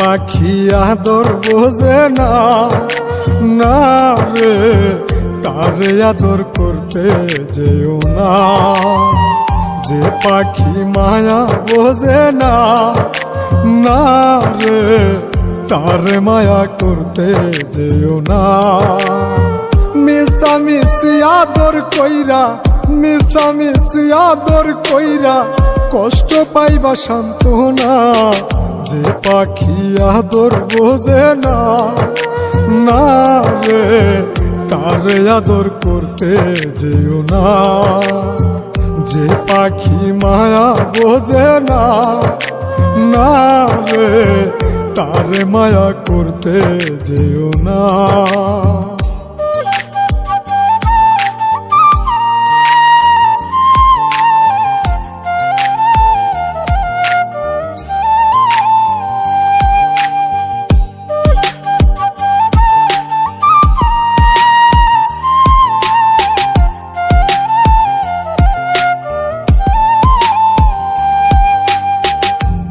পাখি আদর বোঝে না, না রে তারে আদর করতে যেও না। যে পাখি মায়া বোঝে না, না রে তারে মায়া করতে যেও না। মিশামিশি আদর কইরা, মিশামিশি আদর কইরা কষ্ট পাইবা সান্ত্বনা। যে পাখি আদর বোঝে না, না রে তারে আদর করতে যেও না। যে পাখি মায়া বোঝে না, না রে তারে মায়া করতে যেও না।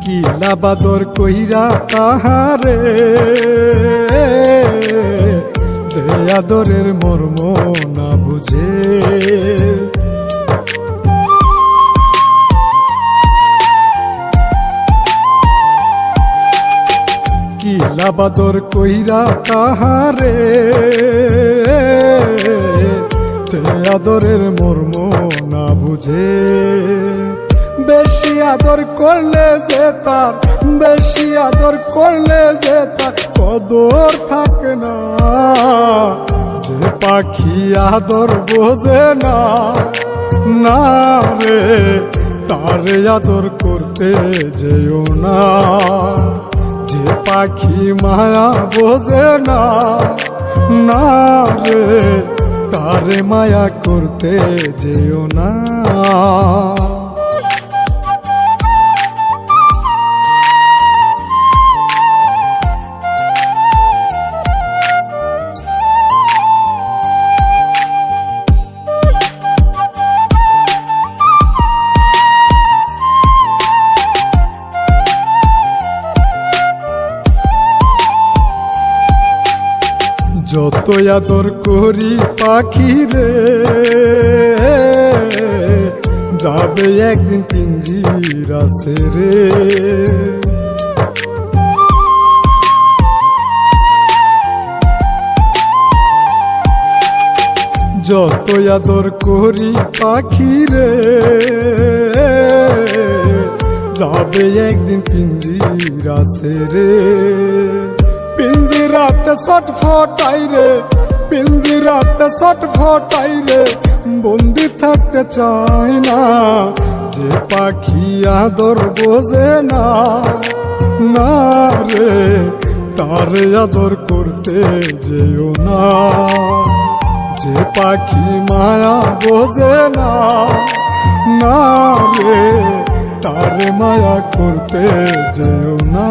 কিলা বাদর কইরা তাহারে, যে আদরের মর্ম না বুঝে। কিলা বাদর কইরা তাহারে, যে আদরের মর্ম না বুঝে। বেশি আদর করলে যে তার, বেশি আদর করলে যে তার কদর থাকে না। যে পাখি আদর বোঝে না, না রে তারে আদর করতে যেও না। যে পাখি মায়া বোঝে না, না রে তারে মায়া করতে যেও না। যত আদর করি পাখি রে, যাবে একদিন পিঞ্জিরা ছেড়ে। যত আদর করি পাখি রে, যাবে একদিন পিঞ্জিরা ছেড়ে। পিঞ্জিরাতে ছটফটাই রে, পিঞ্জিরাতে ছটফটাই রে, বন্দি থাকতে চাই না। যে পাখি আদর বোঝে না, না রে তারে আদর করতে যেও না। যে পাখি মায়া বোঝে না, না রে তারে মায়া করতে যেও না।